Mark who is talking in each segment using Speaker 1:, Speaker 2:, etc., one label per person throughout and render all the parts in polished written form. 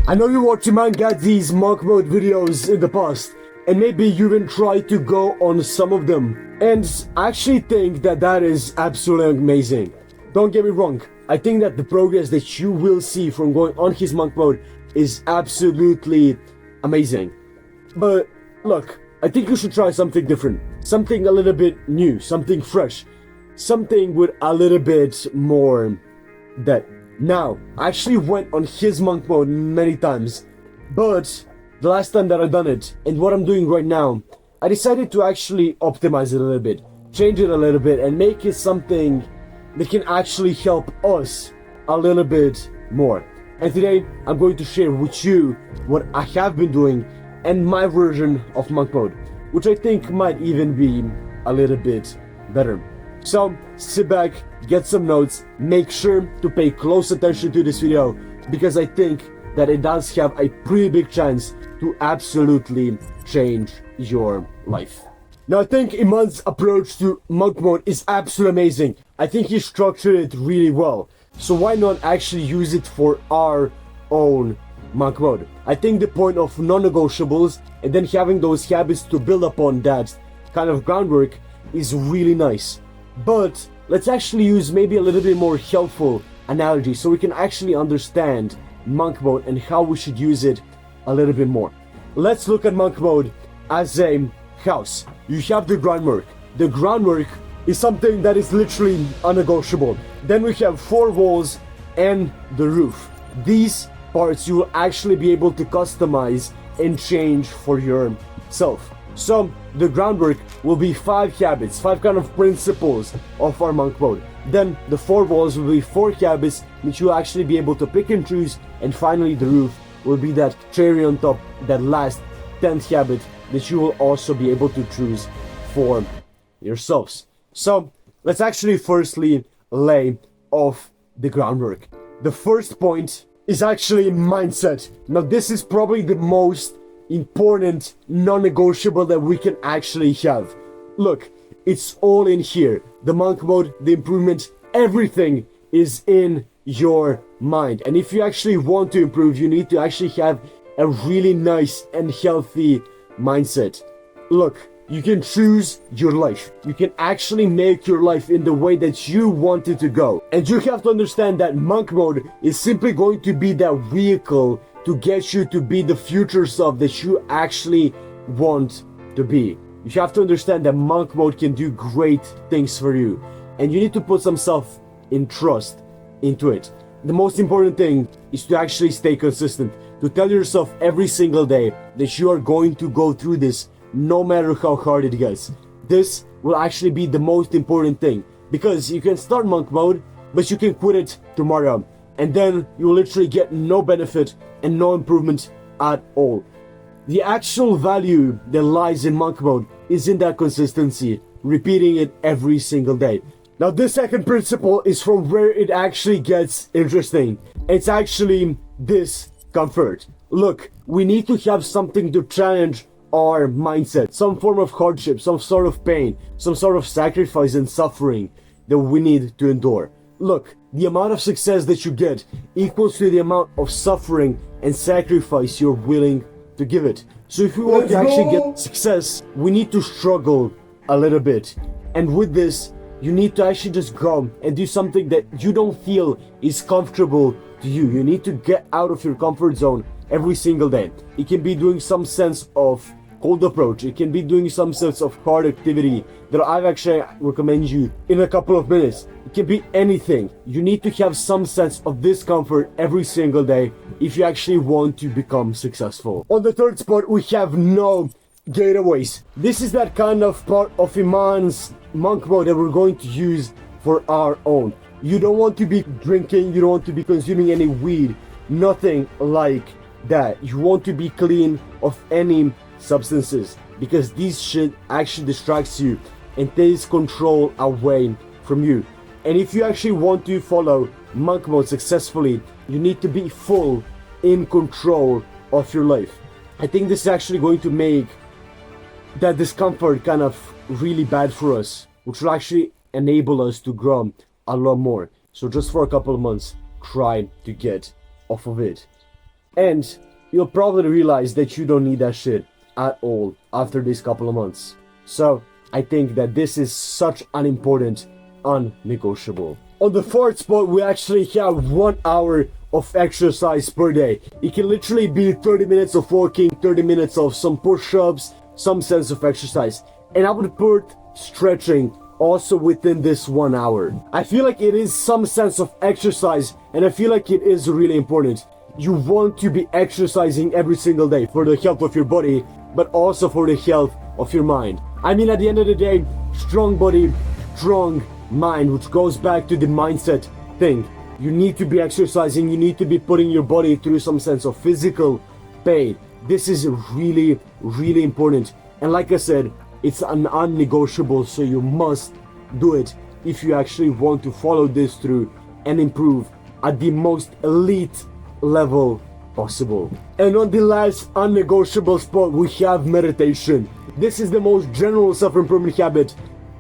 Speaker 1: I know you watched Iman Gadzhi's monk mode videos in the past, and maybe you even tried to go on some of them, and I actually think that that is absolutely amazing. Don't get me wrong, I think that the progress that you will see from going on his monk mode is absolutely amazing. But look, I think you should try something different, something a little bit new, something fresh, something with a little bit more depth. Now, I actually went on his monk mode many times, but the last time that I done it, and what I'm doing right now, I decided to actually optimize it a little bit, change it a little bit, and make it something that can actually help us a little bit more. And today, I'm going to share with you what I have been doing and my version of monk mode, which I think might even be a little bit better. So, sit back, get some notes, make sure to pay close attention to this video, because I think that it does have a pretty big chance to absolutely change your life. Now, I think Iman's approach to monk mode is absolutely amazing. I think he structured it really well. So why not actually use it for our own monk mode? I think the point of non-negotiables and then having those habits to build upon that kind of groundwork is really nice. But let's actually use maybe a little bit more helpful analogy so we can actually understand monk mode and how we should use it a little bit more. Let's look at monk mode as a house. You have the groundwork. The groundwork is something that is literally unnegotiable. Then we have 4 walls and the roof. These parts you will actually be able to customize and change for yourself. So the groundwork will be 5 habits, 5 kind of principles of our monk mode. Then the 4 walls will be 4 habits which you'll actually be able to pick and choose, and finally the roof will be that cherry on top, that last 10th habit that you will also be able to choose for yourselves. So let's actually firstly lay off the groundwork. The first point is actually mindset. Now this is probably the most important non-negotiable that we can actually have. Look, it's all in here. The monk mode, the improvement, everything is in your mind. And if you actually want to improve, you need to actually have a really nice and healthy mindset. Look, you can choose your life. You can actually make your life in the way that you want it to go. And you have to understand that monk mode is simply going to be that vehicle to get you to be the future self that you actually want to be. You have to understand that monk mode can do great things for you, and you need to put some self in trust into it. The most important thing is to actually stay consistent, to tell yourself every single day that you are going to go through this no matter how hard it gets. This will actually be the most important thing, because you can start monk mode, but you can quit it tomorrow, and then you will literally get no benefit and no improvement at all. The actual value that lies in monk mode is in that consistency, repeating it every single day. Now this second principle is from where it actually gets interesting. It's actually this comfort. Look, we need to have something to challenge our mindset, some form of hardship, some sort of pain, some sort of sacrifice and suffering that we need to endure. Look, the amount of success that you get equals to the amount of suffering and sacrifice you're willing to give it. So if we want to actually get success, we need to struggle a little bit. And with this, you need to actually just go and do something that you don't feel is comfortable to you. You need to get out of your comfort zone every single day. It can be doing some sense of cold approach. It can be doing some sense of hard activity that I've actually recommend you in a couple of minutes. It can be anything. You need to have some sense of discomfort every single day if you actually want to become successful. On the third spot, we have no getaways. This is that kind of part of Iman's monk mode that we're going to use for our own. You don't want to be drinking, you don't want to be consuming any weed, nothing like that. You want to be clean of any substances, because this shit actually distracts you and takes control away from you. And if you actually want to follow monk mode successfully, you need to be full in control of your life. I think this is actually going to make that discomfort kind of really bad for us, which will actually enable us to grow a lot more. So just for a couple of months, try to get off of it. And you'll probably realize that you don't need that shit at all after these couple of months. So I think that this is such an important unnegotiable. On the fourth spot, we actually have 1 hour of exercise per day. It can literally be 30 minutes of walking, 30 minutes of some push-ups, some sense of exercise. And I would put stretching also within this 1 hour. I feel like it is some sense of exercise, and I feel like it is really important. You want to be exercising every single day for the health of your body, but also for the health of your mind. I mean, at the end of the day, strong body, strong mind, which goes back to the mindset thing. You need to be exercising, you need to be putting your body through some sense of physical pain. This is really, really important. And like I said, it's an unnegotiable, so you must do it if you actually want to follow this through and improve at the most elite level possible. And on the last unnegotiable spot, we have meditation. This is the most general self-improvement habit,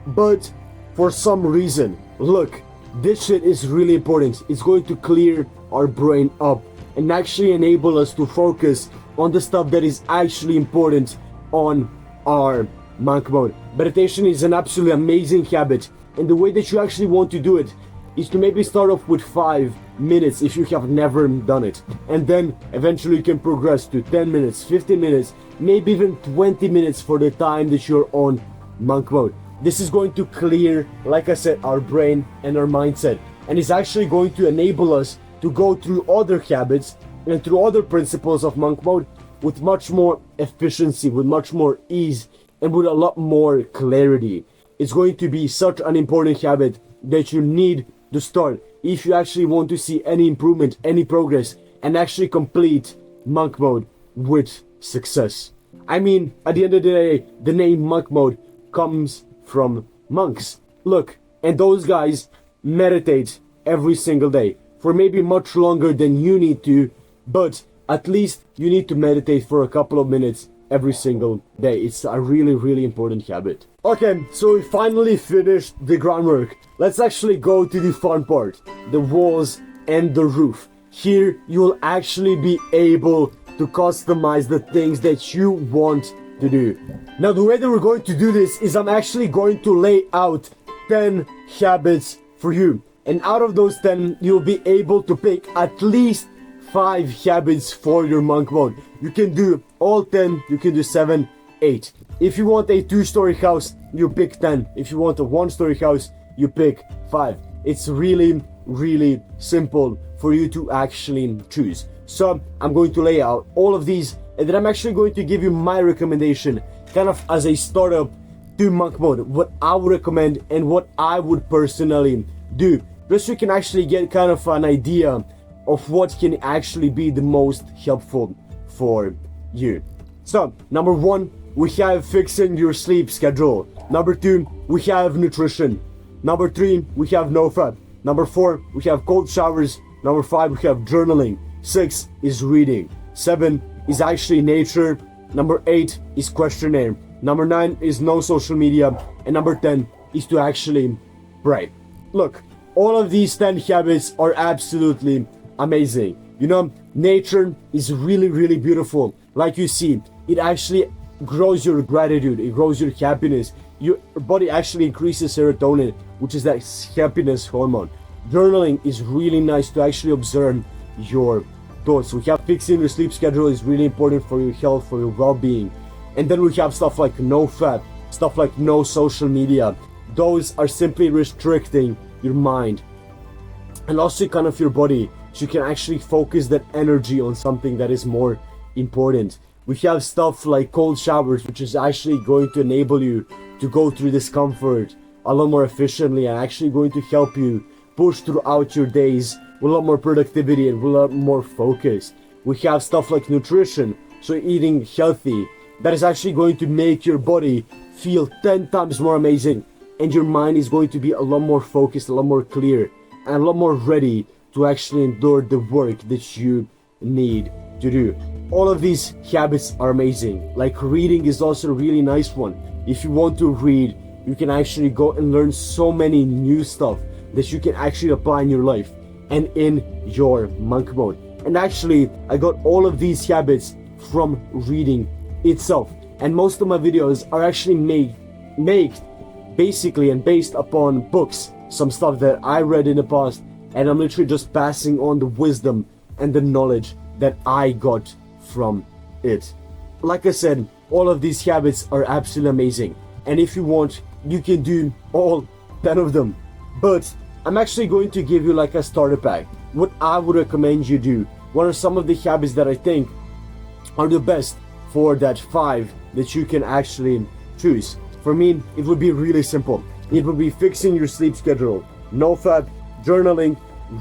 Speaker 1: but for some reason, look, this shit is really important. It's going to clear our brain up and actually enable us to focus on the stuff that is actually important on our monk mode. Meditation is an absolutely amazing habit, and the way that you actually want to do it is to maybe start off with 5 minutes if you have never done it, and then eventually you can progress to 10 minutes, 15 minutes, maybe even 20 minutes for the time that you're on monk mode. This is going to clear, like I said, our brain and our mindset, and it's actually going to enable us to go through other habits and through other principles of monk mode with much more efficiency, with much more ease, and with a lot more clarity. It's going to be such an important habit that you need to start if you actually want to see any improvement, any progress, and actually complete monk mode with success. I mean, at the end of the day, the name monk mode comes from monks. Look, and those guys meditate every single day for maybe much longer than you need to, but at least you need to meditate for a couple of minutes every single day. It's a really, really important habit. Okay, so we finally finished the groundwork. Let's actually go to the fun part, the walls and the roof. Here, you'll actually be able to customize the things that you want to do. Now, the way that we're going to do this is I'm actually going to lay out 10 habits for you. And out of those 10, you'll be able to pick at least 5 habits for your monk mode. You can do all 10, you can do 7, 8. If you want a 2-story house, you pick 10. If you want a 1-story house, you pick 5. It's really, really simple for you to actually choose. So I'm going to lay out all of these, and then I'm actually going to give you my recommendation, kind of as a startup to monk mode, what I would recommend and what I would personally do. Just so you can actually get kind of an idea of what can actually be the most helpful for you. So, number 1, we have fixing your sleep schedule. Number 2, we have nutrition. Number 3, we have no fat. Number 4, we have cold showers. Number 5, we have journaling. 6 is reading. 7 is actually nature. Number 8 is questionnaire. Number 9 is no social media. And number 10 is to actually pray. Look, all of these 10 habits are absolutely amazing. You know, nature is really, really beautiful. Like you see, it actually grows your gratitude, it grows your happiness. Your body actually increases serotonin, which is that happiness hormone. Journaling is really nice to actually observe your thoughts. We have fixing your sleep schedule is really important for your health, for your well-being. And then we have stuff like no fat, stuff like no social media. Those are simply restricting your mind and also kind of your body, so you can actually focus that energy on something that is more important. We have stuff like cold showers, which is actually going to enable you to go through discomfort a lot more efficiently and actually going to help you push throughout your days with a lot more productivity and with a lot more focus. We have stuff like nutrition, so eating healthy, that is actually going to make your body feel 10 times more amazing, and your mind is going to be a lot more focused, a lot more clear, and a lot more ready to actually endure the work that you need to do. All of these habits are amazing. Like reading is also a really nice one. If you want to read, you can actually go and learn so many new stuff that you can actually apply in your life and in your monk mode. And actually, I got all of these habits from reading itself. And most of my videos are actually made basically and based upon books, some stuff that I read in the past, and I'm literally just passing on the wisdom and the knowledge that I got from it. Like I said, all of these habits are absolutely amazing, and if you want, you can do all 10 of them. But I'm actually going to give you like a starter pack, what I would recommend you do. What are some of the habits that I think are the best for that 5 that you can actually choose? For me, it would be really simple. It would be fixing your sleep schedule, nofap, journaling,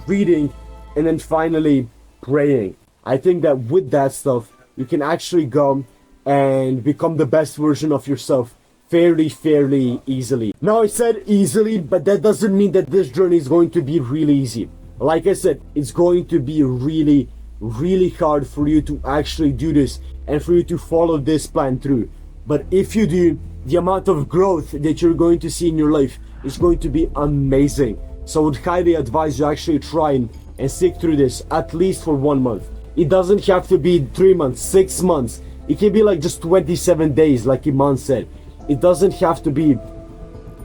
Speaker 1: reading, and then finally praying. I think that with that stuff, you can actually go and become the best version of yourself fairly easily. Now, I said easily, but that doesn't mean that this journey is going to be really easy. Like I said, it's going to be really hard for you to actually do this and for you to follow this plan through. But if you do, the amount of growth that you're going to see in your life is going to be amazing. So I would highly advise you actually trying and stick through this at least for 1 month. It doesn't have to be 3 months, 6 months. It can be like just 27 days, like Iman said. It doesn't have to be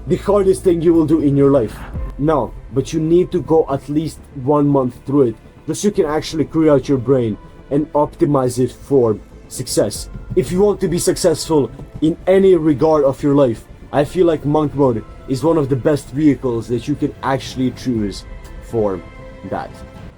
Speaker 1: the hardest thing you will do in your life. No, but you need to go at least 1 month through it, just so you can actually clear out your brain and optimize it for success. If you want to be successful in any regard of your life, I feel like monk mode is one of the best vehicles that you can actually choose for that.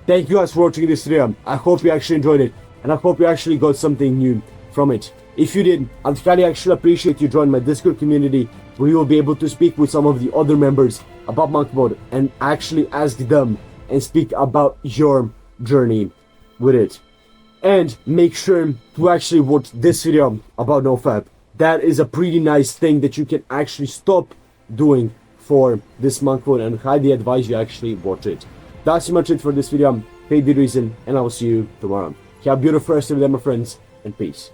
Speaker 1: Thank you guys for watching this video. I hope you actually enjoyed it, and I hope you actually got something new from it. If you did, I'd highly actually appreciate you join my Discord community, where you will be able to speak with some of the other members about monk mode and actually ask them and speak about your journey with it. And make sure to actually watch this video about nofap. That is a pretty nice thing that you can actually stop doing for this monk mode, and highly advise you actually watch it. That's pretty much it for this video. Pay the reason, and I will see you tomorrow. Have a beautiful rest of the day, my friends, and peace.